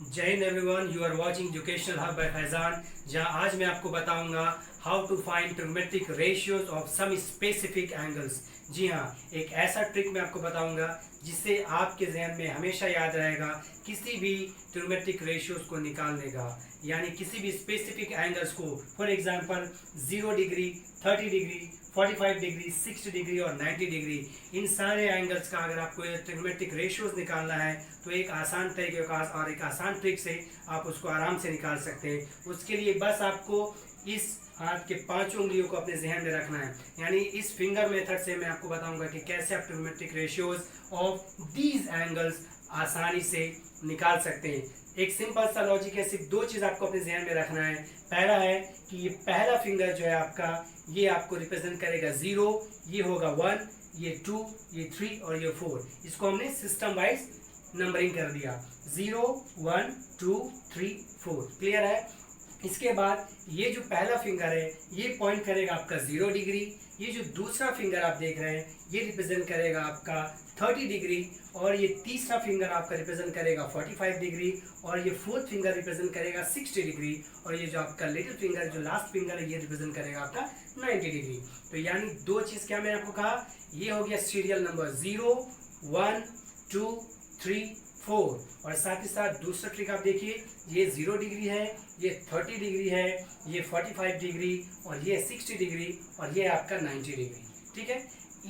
जय Hind everyone, you are watching educational hub by Faizan. जहां आज मैं आपको बताऊंगा how to find trigonometric ratios of some specific angles. जी हाँ, एक ऐसा ट्रिक मैं आपको बताऊंगा जिससे आपके जहन में हमेशा याद रहेगा किसी भी ट्रिग्नोमेट्रिक रेशियोज को निकालने का, यानी किसी भी स्पेसिफिक एंगल्स को। For example 0 degree, 30 degree, 45 degree, 60 degree और 90 डिग्री, इन सारे एंगल्स का अगर आपको ट्रिग्नोमेट्रिक रेशियोज निकालना है तो एक आसान तरीके का और एक आसान ट्रिक से आप उसको आराम से निकाल सकते हैं। उसके लिए बस आपको इस हाथ के 5 उंगलियों को अपने जहन में रखना है, यानी इस फिंगर मेथड से मैं आपको बताऊंगा कि कैसे आप trigonometric ratios of these angles आसानी से निकाल सकते हैं। एक सिंपल सा लॉजिक है, सिर्फ 2 चीज़ आपको अपने जहन में रखना है। पहला है कि ये पहला फिंगर जो है आपका, ये आपको रिप्रेजेंट करेगा 0, ये होगा 1, ये 2, ये 3 और ये 4। इसको हमने सिस्टम वाइज नंबरिंग कर दिया, 0 1 2 3 4। क्लियर है? इसके बाद ये जो पहला फिंगर है ये पॉइंट करेगा आपका 0 डिग्री। ये जो दूसरा फिंगर आप देख रहे हैं ये रिप्रेजेंट करेगा आपका 30 डिग्री, और ये तीसरा फिंगर आपका रिप्रेजेंट करेगा 45 डिग्री, और ये फोर्थ फिंगर रिप्रेजेंट करेगा 60 डिग्री, और ये जो आपका लिटिल फिंगर जो लास्ट फिंगर है ये रिप्रेजेंट करेगा आपका 90 डिग्री। तो यानी 2 चीज़ क्या मैंने आपको कहा, ये हो गया सीरियल नंबर 0 1 2 3 4, और साथ ही साथ दूसरा ट्रिक आप देखिए, ये 0 डिग्री है, ये 30 डिग्री है, ये 45 डिग्री और ये 60 डिग्री और ये आपका 90 डिग्री। ठीक है,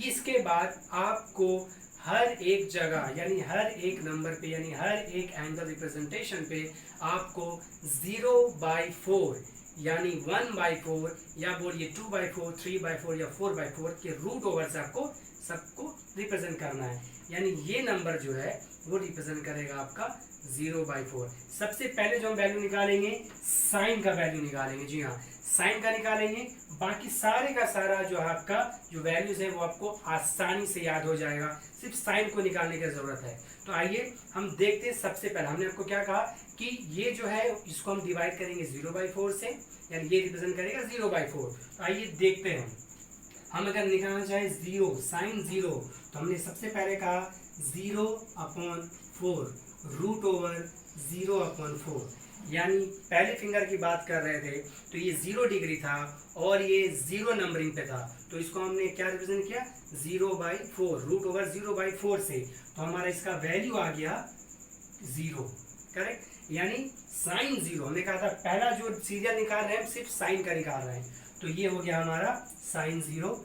इसके बाद आपको हर एक जगह यानी हर एक नंबर पे यानी हर एक एंगल रिप्रेजेंटेशन पे आपको 0/4 यानी 1/4 या बोलिए 2/4 3/4 या 4/4 के रूट ओवर से आपको सबको रिप्रेजेंट करना है। यानी ये नंबर जो है वो रिप्रेजेंट करेगा आपका 0/4। सबसे पहले जो हम वैल्यू निकालेंगे साइन का वैल्यू निकालेंगे। जी हाँ, साइन का निकालेंगे, बाकी सारे का सारा जो है आपका जो वैल्यूज है वो आपको आसानी से याद हो जाएगा, सिर्फ साइन को निकालने की जरूरत है। तो आइए हम देखते हैं। सबसे पहले हमने आपको क्या कहा कि ये जो है इसको हम डिवाइड करेंगे 0/4 से, यानी ये रिप्रेजेंट करेगा 0/4। तो आइए देखते हैं। हम अगर निकालना चाहे 0 साइन 0, तो हमने सबसे पहले कहा 0/4 रूट ओवर 0/4, यानी पहले फिंगर की बात कर रहे थे तो ये 0 डिग्री था और ये 0 नंबरिंग पे था, तो इसको हमने क्या रिप्रेजेंट किया 0/4 रूट ओवर 0/4 से। तो हमारा इसका वैल्यू आ गया 0। करेक्ट, यानी साइन 0। हमने कहा था पहला जो सीरियल निकाल रहे हैं सिर्फ साइन का निकाल रहे हैं, तो ये हो गया हमारा साइन 0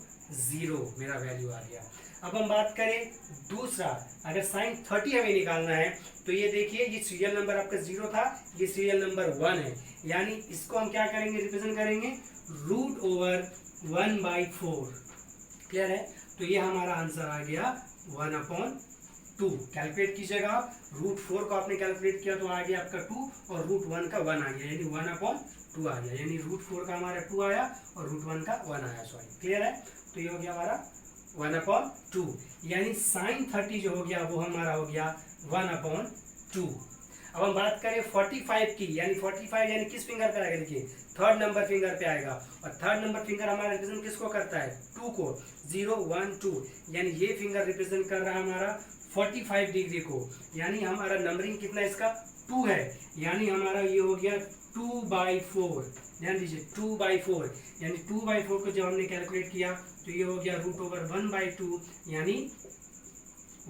मेरा वैल्यू आ गया। अब हम बात करें दूसरा, अगर साइन 30 हमें निकालना है तो ये देखिए, ये सीरियल नंबर आपका 0 था, ये सीरियल नंबर 1 है, यानी इसको हम क्या करेंगे रिप्रेजेंट करेंगे रूट ओवर 1/4। क्लियर है? तो ये हमारा आंसर आ गया 1/2। कैलकुलेट कीजिएगा आप, रूट 4 को आपने कैलकुलेट किया तो आ गया आपका 2 और रूट 1 का 1 आ गया, यानी 1/2 आ गया, यानी रूट 4 का हमारा 2 आया और रूट 1 का 1 आया। सॉरी, क्लियर है? तो ये हो गया हमारा 1/2, यानी साइन 30 जो हो गया वो हमारा हो गया 1/2। अब हम बात करें 45 की, यानी 45 यानी किस फिंगर पे आएगा, देखिए थर्ड नंबर फिंगर पे आएगा, और थर्ड नंबर फिंगर हमारा रिप्रेजेंट किसको करता है 2 को, 0 1 2, यानी ये फिंगर रिप्रेजेंट कर रहा है हमारा 45 डिग्री को, यानी हमारा नंबरिंग कितना इसका 2 है, यानी हमारा ये हो गया 2/4। ध्यान दीजिए 2/4, यानी 2/4 को जब हमने कैलकुलेट किया तो ये हो गया रूट ओवर 1/2, यानी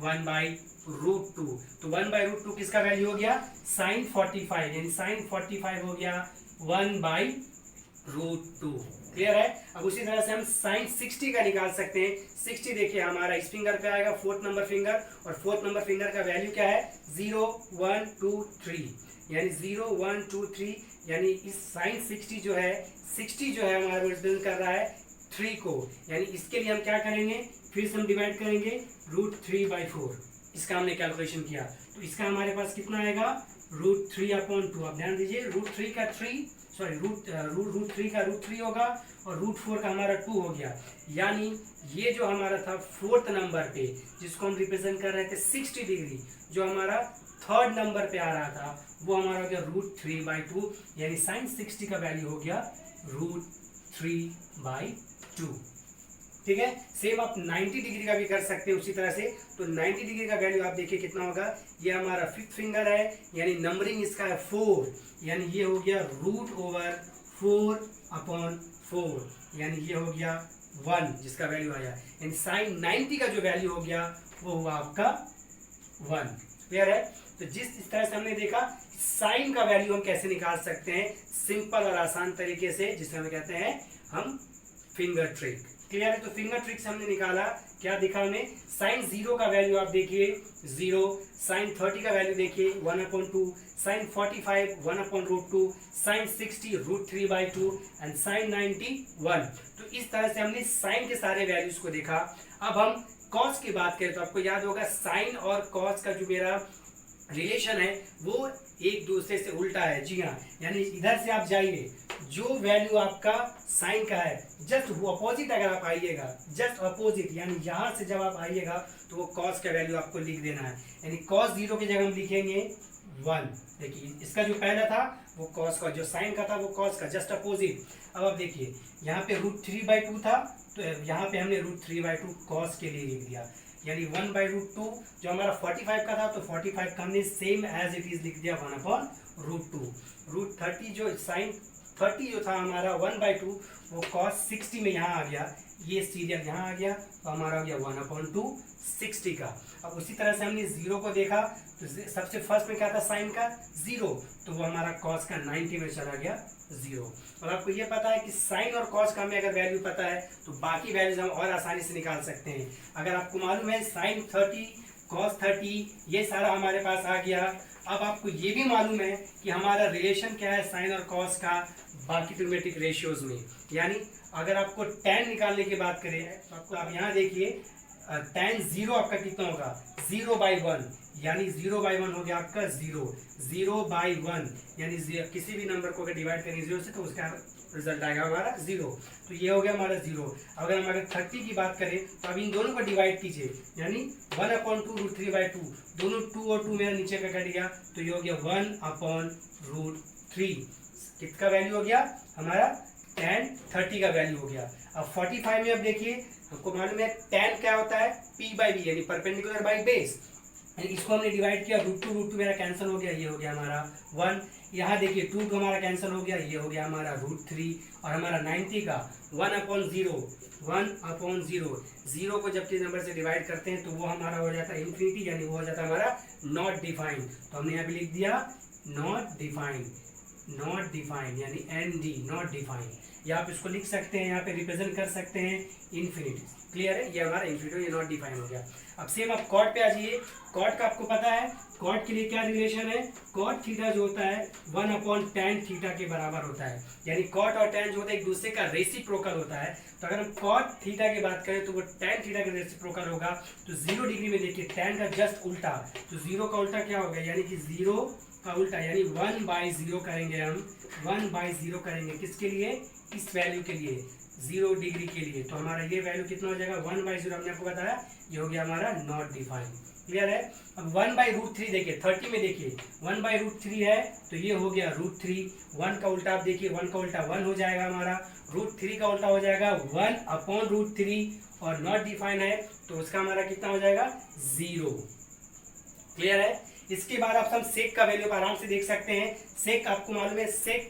1/√2। तो 1/√2 किसका वैल्यू हो गया साइन 45, यानी साइन 45 हो गया 1/√2। क्लियर है? अब उसी तरह से हम साइन 60 का निकाल सकते हैं। 60 देखिए हमारा इस फिंगर पे आएगा, 4th नंबर फिंगर, और 4th नंबर फिंगर का वैल्यू क्या है 0 1 2 3, यानी 0 1 2 3, यानी इस साइन 60 जो है हमारा रिप्रेजेंट कर रहा है 3 को, यानी इसके लिए हम क्या करेंगे फिर से हम डिवाइड करेंगे √3/4। इसका हमने कैलकुलेशन किया तो इसका हमारे पास कितना आएगा √3/2। आप ध्यान दीजिए रूट 3 का 3 होगा और रूट 4 का हमारा 2 हो गया, यानी ये जो हमारा था 4th नंबर पे जिसको हम रिप्रेजेंट कर रहे थे 60 डिग्री, जो हमारा 3rd नंबर पे आ रहा था वो हमारा हो गया √3/2, यानी साइन 60 का वैल्यू हो गया √3/2। ठीक है। सेम आप 90 डिग्री का भी कर सकते हैं उसी तरह से। तो 90 डिग्री का वैल्यू आप देखिए कितना होगा, ये हमारा फिफ्थ फिंगर है, यानी नंबरिंग इसका है 4, यानी ये हो गया √4/4, यानी ये हो गया 1 जिसका वैल्यू आया। यानी साइन 90 का जो वैल्यू हो गया वो हुआ आपका 1। क्लियर है। तो इस तरह से हमने देखा साइन का वैल्यू हम कैसे निकाल सकते हैं सिंपल और आसान तरीके से, जिसे हम कहते हैं हम फिंगर ट्रिक। क्लियर है। तो फिंगर ट्रिक से हमने निकाला, क्या दिखा हमें, साइन 0 का वैल्यू आप देखिए 0, साइन 30 का वैल्यू देखिए 1/2, साइन 45 1/√2, साइन 60 √3/2 एंड साइन 90 1। तो इस तरह से हमने साइन के सारे वैल्यूज को देखा। अब हम कॉस की बात करें तो आपको याद होगा साइन और कॉस का जो मेरा रिलेशन है वो एक दूसरे से उल्टा है। जी हाँ, यानी इधर से आप जाइए, जो वैल्यू आपका साइन का है जस्ट वो अपोजिट अगर आप आइएगा, जस्ट अपोजिट, यानी यहाँ से जब आप आइएगा तो वो कॉस का वैल्यू आपको लिख देना है। यानी कॉस 0 की जगह हम लिखेंगे 1। देखिए इसका जो पहला था वो कॉस का, जो साइन का था वो कॉस का, जस्ट अपोजिट। अब आप देखिए यहाँ पे √3/2 था, तो यहाँ पे हमने √3/2 कॉस के लिए लिख दिया, यानी 1/√2 जो हमारा 45 का था, तो 45 का हमने सेम एज इट इज लिख दिया 1/√2। √30 जो साइन 30 जो था हमारा 1/2 वो cos 60 में यहाँ आ गया, ये सीरियल यहाँ आ गया, तो हमारा हो गया 1/2 60 का। अब उसी तरह से हमने 0 को देखा, तो सबसे फर्स्ट में क्या था साइन का 0, तो वो हमारा cos का 90 में चला गया 0। और आपको ये पता है कि साइन और cos का हमें अगर वैल्यू पता है तो बाकी वैल्यूज हम और आसानी से निकाल सकते हैं। अगर आपको मालूम है साइन 30 cos 30 ये सारा हमारे पास आ गया। अब आपको ये भी मालूम है कि हमारा रिलेशन क्या है साइन और कॉस का बाकी ट्रिग्नोमेट्रिक रेशियोज में। यानी अगर आपको tan निकालने की बात करें तो आपको आप यहाँ देखिए tan 0 आपका कितना होगा 0/1, यानी 0/1 हो गया आपका 0/1, यानी किसी भी नंबर को अगर डिवाइड करेंगे 0 से तो उसका रिजल्ट आएगा हमारा 0। तो ये हो गया हमारा 0। अगर 30 की बात करें तो अब इन दोनों को डिवाइड कीजिए, यानी 1/2 √3/2, दोनों 2 और 2 मेरा नीचे का कट गया, तो ये हो गया 1/√3। किसका वैल्यू हो गया हमारा tan 30 का वैल्यू हो गया। अब 45 में अब देखिए हमको मालूम है tan क्या होता है p/b, यानी परपेंडिकुलर बाई बेस, इसको हमने डिवाइड किया, √2 मेरा कैंसिल हो गया, ये हो गया हमारा 1। यहाँ देखिए 2 का हमारा कैंसिल हो गया, ये हो गया हमारा √3, और हमारा 90 का 1/0 0 को जब किसी नंबर से डिवाइड करते हैं तो वो हमारा हो जाता है इन्फिनिटी, यानी वो हो जाता है हमारा नॉट डिफाइंड। तो हमने यहाँ पे लिख दिया नॉट डिफाइंड यानी ND, नॉट डिफाइंड। या आप इसको लिख सकते हैं, यहाँ पे रिप्रेजेंट कर सकते हैं इन्फिनिटी। क्लियर है, ये हमारा इन्फिनिटी, ये नॉट डिफाइंड हो गया। अब सेम आप कॉट पे आ जाइए। कॉट का आपको पता है कॉट के लिए क्या रिलेशन है, कॉट थीटा जो होता है 1/tan थीटा के बराबर होता है, यानी कॉट और tan जो होता है एक दूसरे का रेसिप्रोकल होता है। तो अगर हम कॉट थीटा की बात करें तो वो tan थीटा का रेसिप्रोकल होगा। तो 0 डिग्री में देखिए tan का जस्ट उल्टा, तो 0 का उल्टा क्या होगा, यानी कि 0 का उल्टा, यानी 1/0 करेंगे हम, 1/0 करेंगे किसके लिए, इस वैल्यू के लिए 0 डिग्री के लिए। तो हमारा ये वैल्यू कितना हो जाएगा 1/0, हमने आपको बताया ये हो गया हमारा नॉट डिफाइंड। क्लियर है। अब 1/√3 देखिए 30 में देखिए 1/√3 है, तो ये हो गया √3। 1 का उल्टा आप देखिए 1 का उल्टा 1 हो जाएगा हमारा, √3 का उल्टा हो जाएगा 1/√3, और नॉट डिफाइंड है तो उसका हमारा कितना हो जाएगा 0। क्लियर है। इसके बाद आप सब सेक का वैल्यू आराम से देख सकते हैं। सेक आपको मालूम है सेक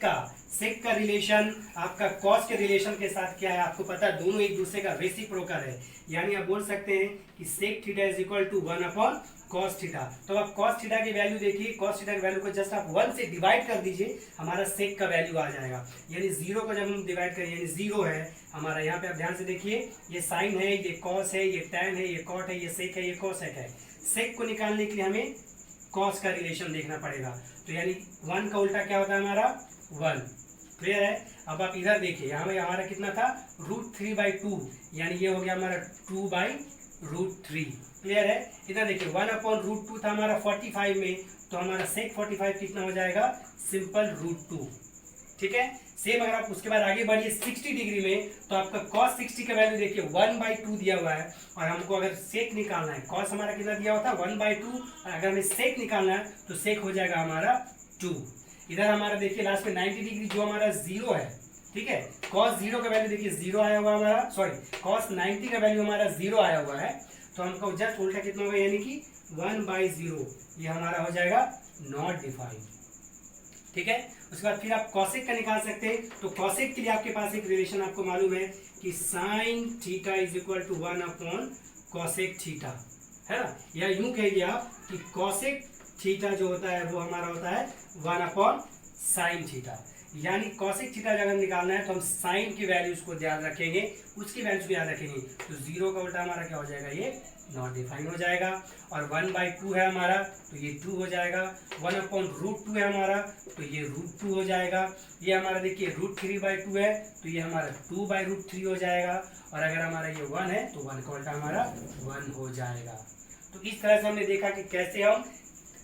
का रिलेशन आपका कॉस के रिलेशन के साथ क्या है, आपको पता है दोनों एक दूसरे का रेसिप्रोकल है। यानी आप बोल सकते हैं कि sec theta is equal to 1/cos theta. तो आप cos थीटा की वैल्यू देखिए, cos थीटा की वैल्यू को जस्ट आप 1 से डिवाइड कर दीजिए, हमारा सेक का वैल्यू आ जाएगा। यानी 0 को जब हम डिवाइड करें, यानी 0 है हमारा, यहाँ पे आप ध्यान से देखिए ये साइन है, ये कॉस है, ये tan है, ये कॉट है, ये सेक है, ये कोसेक है। सेक को निकालने के लिए हमें कॉस का रिलेशन देखना पड़ेगा। तो यानी 1 का उल्टा क्या होता है हमारा 1। क्लियर है। अब आप इधर देखिए यहाँ में हमारा कितना था √3/2, यानी ये हो गया हमारा 2/√3। क्लियर है। इधर देखिए 1/√2 था हमारा 45 में, तो हमारा सेक 45 कितना हो जाएगा सिंपल √2। ठीक है। सेम अगर आप उसके बाद आगे बढ़िए 60 डिग्री में, तो आपका cos 60 का वैल्यू देखिए 1/2 दिया हुआ है, और हमको अगर सेक निकालना है, cos हमारा कितना दिया हुआ था 1/2, और अगर हमें सेक निकालना है तो सेक हो जाएगा हमारा 2। इधर हमारा देखिए लास्ट में 90 डिग्री जो हमारा 0 है, ठीक है। cos 0 का वैल्यू देखिए 0 आया हुआ हमारा, सॉरी cos 90 का वैल्यू हमारा 0 आया हुआ है, तो हमको जस्ट उल्टा कितना होगा, यानी कि 1/0, ये हमारा हो जाएगा नॉट डिफाइंड। ठीक है। उसके बाद फिर आप कॉसेक का निकाल सकते हैं, तो कॉसेक के लिए आपके पास एक रिलेशन आपको मालूम है कि sine theta is equal to 1 cosec theta, है ना, या यूं कहिए आप कि कॉसेक थीटा जो होता है वो हमारा होता है 1 साइन थीटा। यानी कॉसेक थीटा अगर निकालना है तो हम साइन की वैल्यूज को ध्यान रखेंगे, उसकी वैल्यूज को याद रखेंगे, तो 0 का उल्टा हमारा क्या हो जाएगा, ये नॉट डिफाइन हो जाएगा। और 1/2 है हमारा, तो ये 2 हो जाएगा। 1/√2 है हमारा, तो ये √2 हो जाएगा। ये हमारा देखिए √3/2 है, तो ये हमारा 2/√3 हो जाएगा। और अगर हमारा ये 1 है तो 1 का उल्टा हमारा 1 हो जाएगा। तो इस तरह से हमने देखा कि कैसे हम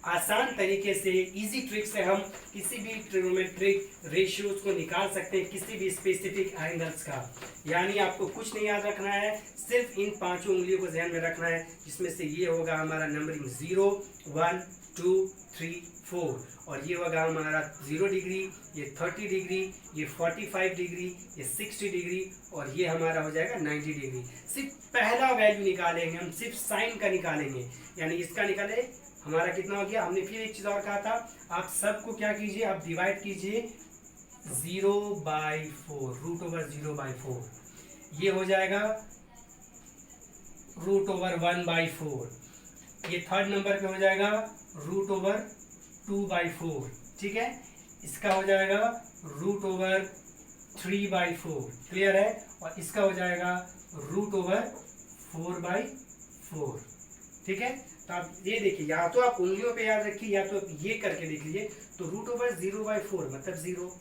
आसान तरीके से, इजी ट्रिक से हम किसी भी ट्रिग्नोमेट्रिक रेशियोज को निकाल सकते हैं, किसी भी स्पेसिफिक एंगल्स का। यानी आपको कुछ नहीं याद रखना है, सिर्फ इन 5 उंगलियों को ध्यान में रखना है, जिसमें से ये होगा हमारा नंबरिंग 0, 1, 2, 3, 4, और ये होगा हमारा 0 डिग्री, ये 30 डिग्री, ये 45 डिग्री, ये 60 डिग्री, और ये हमारा हो जाएगा 90 डिग्री। सिर्फ पहला वैल्यू निकालेंगे हम, सिर्फ साइन का निकालेंगे, यानी इसका निकाले हमारा कितना हो गया। हमने फिर एक चीज और कहा था, आप सबको क्या कीजिए, आप डिवाइड कीजिए 0/4, √0/4, ये हो जाएगा √1/4, ये थर्ड नंबर पे हो जाएगा √2/4, ठीक है। इसका हो जाएगा √3/4, क्लियर है। और इसका हो जाएगा √4/4, ठीक है। तो आप ये देखिए, या तो आप उंगलियों पे याद रखिए, या तो ये करके देख लीजिए। तो √0/4 मतलब 0,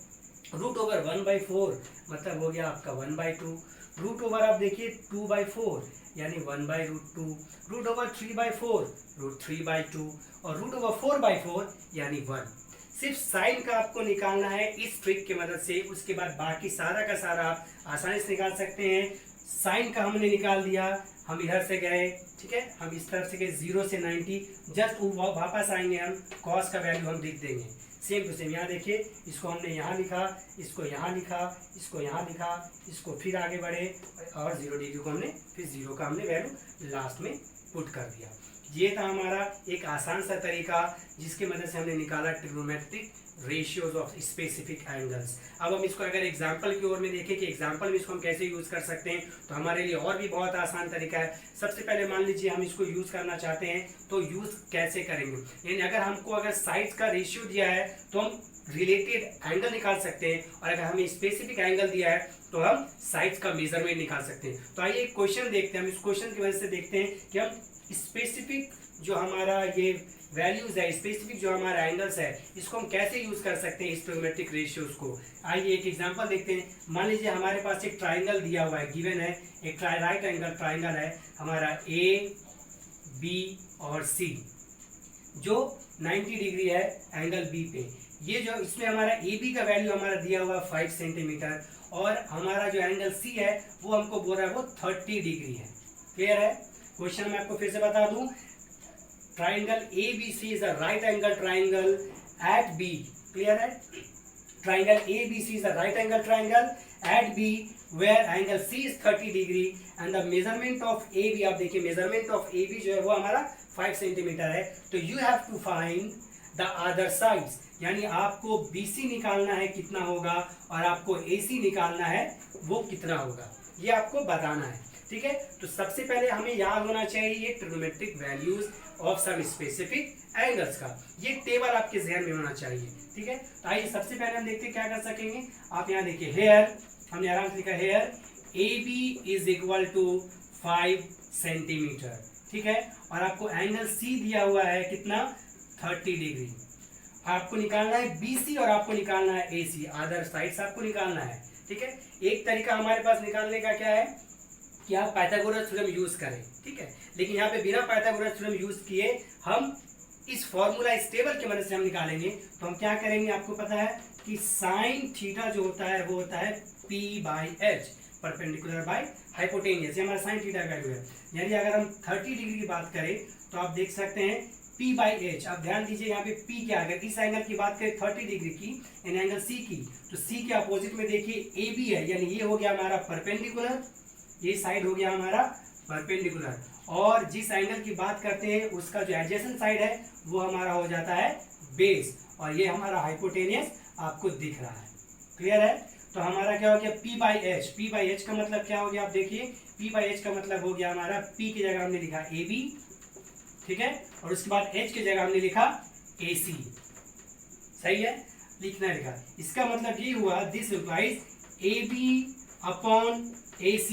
√1/4 मतलब हो गया आपका 1/2, √ आप देखिए 2/4 यानी 1/√2, √3/4 √3/2, और √4/4 यानी 1। सिर्फ साइन का आपको निकालना है इस ट्रिक की मदद से, उसके बाद बाकी सारा का सारा आप आसानी से निकाल सकते हैं। साइन का हमने निकाल दिया, हम इधर से गए, ठीक है, हम इस तरफ से गए 0 से 90, जस्ट वापस आएंगे हम, कॉस का वैल्यू हम लिख देंगे सेम टू सेम। यहाँ देखिए, इसको हमने यहाँ लिखा, इसको यहाँ लिखा, इसको यहाँ लिखा, इसको फिर आगे बढ़े, और 0 डिग्री को हमने फिर 0 का हमने वैल्यू लास्ट में पुट कर दिया। ये था हमारा एक आसान सा तरीका जिसकी मदद से हमने निकाला trigonometric ratios of specific angles. अब हम इसको अगर एग्जांपल की ओर में देखें कि एग्जांपल में इसको हम कैसे यूज़ कर सकते हैं, तो हमारे लिए और भी बहुत आसान तरीका है। सबसे पहले मान लीजिए हम इसको यूज़ करना चाहते हैं, तो यूज़ कैसे करेंगे, यानी अगर हमको अगर साइड्स का रेशियो दिया है तो हम रिलेटेड एंगल निकाल सकते हैं, और अगर हमें स्पेसिफिक एंगल दिया है तो हम साइड्स का मेजरमेंट निकाल सकते हैं। तो आइए एक क्वेश्चन देखते हैं, हम इस क्वेश्चन की वजह से देखते हैं कि हम स्पेसिफिक जो हमारा ये वैल्यूज है, स्पेसिफिक जो हमारा एंगल्स है, इसको हम कैसे यूज कर सकते हैं इस ट्रिग्नोमेट्रिक रेशियोज को। आइए एक एग्जांपल देखते हैं। मान लीजिए हमारे पास एक ट्राइंगल दिया हुआ है, गिवन है, एक राइट एंगल ट्राइंगल है हमारा ए, बी और सी, जो 90 डिग्री है एंगल बी पे। ये जो इसमें हमारा ए बी का वैल्यू हमारा दिया हुआ 5 सेंटीमीटर, और हमारा जो एंगल सी है वो हमको बोल रहा है वो 30 डिग्री है। क्लियर है। क्वेश्चन मैं आपको फिर से बता दूं, triangle ABC is a right angle triangle at B. Clear है। Triangle ABC is a right angle triangle at B where angle C is 30 degree and the measurement of AB, आप देखिए मेजरमेंट ऑफ AB जो है वो हमारा 5 centimetre है। तो you have to find the other sides, यानी आपको BC निकालना है कितना होगा, और आपको AC निकालना है वो कितना होगा, ये आपको बताना है। ठीक है। तो सबसे पहले हमें याद होना चाहिए ये trigonometric values of some specific angles का, ये टेबल आपके जहन में होना चाहिए। ठीक है। तो आइए सबसे पहले हम देखते हैं क्या कर सकेंगे। आप यहाँ देखिए, हेयर हमने आराम से लिखा, here AB is equal to 5 centimetre, ठीक है। और आपको एंगल C दिया हुआ है कितना, 30 डिग्री। आपको निकालना है BC और आपको निकालना है AC, अदर साइड्स आपको निकालना है। ठीक है। एक तरीका हमारे पास निकालने का क्या है कि आप पाइथागोरस थ्योरम यूज करें, ठीक है, लेकिन यहाँ पे बिना पाइथागोरस थ्योरम यूज किए हम इस फॉर्मूला, इस टेबल की मदद से हम निकालेंगे। तो हम क्या करेंगे, आपको पता है कि साइन थीटा जो होता है वो होता है P/H, परपेंडिकुलर बाय हाइपोटेनियस, ये हमारा साइन थीटा का वैल्यू है। यानी अगर हम 30 डिग्री की बात करें तो आप देख सकते हैं P बाई एच। अब ध्यान दीजिए यहाँ पे P क्या, अगर इस एंगल की बात करें 30 डिग्री की इन एंगल C की, तो C के अपोजिट में देखिए AB है, यानी ये हो गया हमारा परपेंडिकुलर, ये साइड हो गया हमारा परपेंडिकुलर, और जिस एंगल की बात करते हैं उसका जो एडजेसेंट साइड है वो हमारा हो जाता है बेस, और ये हमारा हाइपोटेनियस आपको दिख रहा है। क्लियर है? तो हमारा क्या हो गया P by H. P by H का मतलब क्या हो गया, आप देखिए P बाई एच का मतलब हो गया हमारा P की जगह हमने लिखा AB, ठीक है, और उसके बाद H की जगह हमने लिखा AC। सही है, लिखना लिखा, इसका मतलब ये हुआ this implies AB upon AC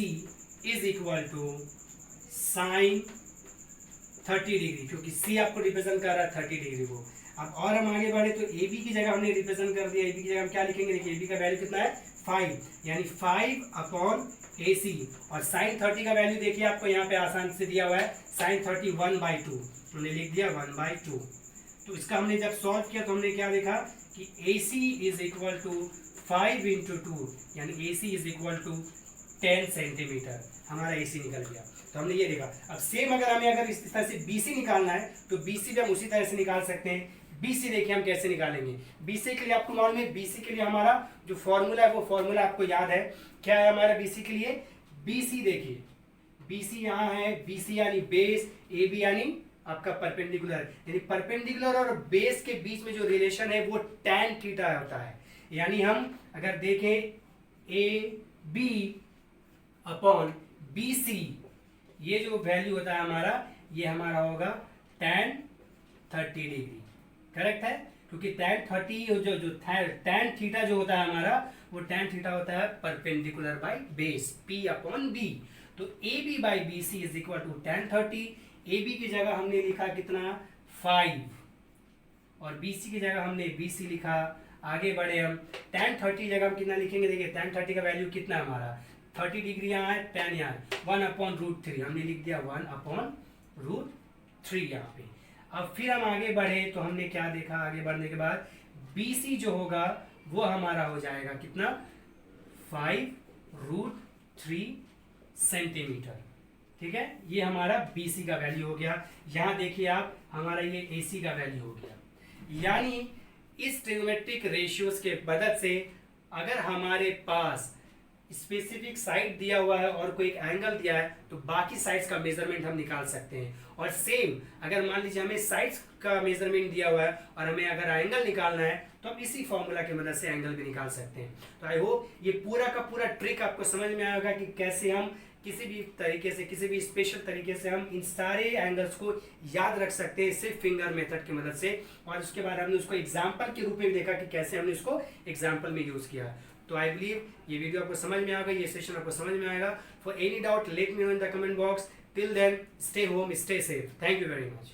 is equal to sine 30 degree, क्योंकि C आपको रिप्रेजेंट कर रहा है 30 डिग्री को। अब और हम आगे बढ़े तो AB की जगह हमने रिप्रेजेंट कर दिया, AB की जगह हम क्या लिखेंगे, देखिए AB का वैल्यू कितना है 5, यानी 5 अपॉन AC, और साइन 30 का वैल्यू देखिए आपको यहाँ पे आसान से दिया हुआ है, साइन 30 1/2, हमने लिख दिया 1/2। तो इसका हमने जब सॉल्व किया तो हमने क्या देखा कि AC is equal to 5 into 2, यानी AC is equal to 10 centimetre, हमारा AC निकल गया। तो हमने ये देखा। अब सेम अगर इस तरह से BC निकालना है तो BC भी हम उसी तरह से निकाल सकते हैं। BC देखिए हम कैसे निकालेंगे। BC के लिए आपको मालूम है, BC के लिए हमारा जो फॉर्मूला है वो फॉर्मूला आपको याद है, क्या है हमारा BC के लिए, BC देखिए BC यहाँ है, BC यानी बेस, AB यानी आपका परपेंडिकुलर, यानी परपेंडिकुलर और बेस के बीच में जो रिलेशन है वो tan थीटा होता है। यानी हम अगर देखें AB अपॉन BC, ये जो वैल्यू होता है हमारा, ये हमारा होगा tan 30 डिग्री। करेक्ट है, क्योंकि tan 30 जो tan थीटा जो होता है हमारा, वो tan थीटा होता है perpendicular by base P upon B। तो AB by BC is equal to tan 30। AB की जगह हमने लिखा कितना 5, और BC की जगह हमने BC लिखा। आगे बढ़े हम, tan 30 जगह हम कितना लिखेंगे, देखिए tan 30 का वैल्यू कितना है हमारा 30 डिग्री यहाँ है, tan यहाँ 1/√3, हमने लिख दिया 1/√3 यहाँ पे। अब फिर हम आगे बढ़े तो हमने क्या देखा, आगे बढ़ने के बाद BC जो होगा वो हमारा हो जाएगा कितना 5√3 सेंटीमीटर। ठीक है, ये हमारा BC का वैल्यू हो गया। यहाँ देखिए आप, हमारा ये AC का वैल्यू हो गया। यानी इस ट्रिग्नोमेट्रिक रेशियोज के मदद से अगर हमारे पास स्पेसिफिक साइड दिया हुआ है और कोई एक एंगल दिया है तो बाकी साइड्स का मेजरमेंट हम निकाल सकते हैं। और सेम अगर मान लीजिए हमें साइड्स का मेजरमेंट दिया हुआ है और हमें अगर एंगल निकालना है तो हम इसी फॉर्मूला की मदद से एंगल भी निकाल सकते हैं। तो आई होप ये पूरा का पूरा ट्रिक आपको समझ में आएगा कि कैसे हम किसी भी तरीके से, किसी भी स्पेशल तरीके से हम इन सारे एंगल्स को याद रख सकते हैं सिर्फ फिंगर मेथड की मदद से। और उसके बाद हमने उसको एग्जाम्पल के रूप में देखा कि कैसे हमने उसको एग्जाम्पल में यूज किया। तो आई बिलीव ये वीडियो आपको समझ में आएगा, ये सेशन आपको समझ में आएगा। For any doubt let me know in the comment box. Till then stay home, stay safe. Thank you very much.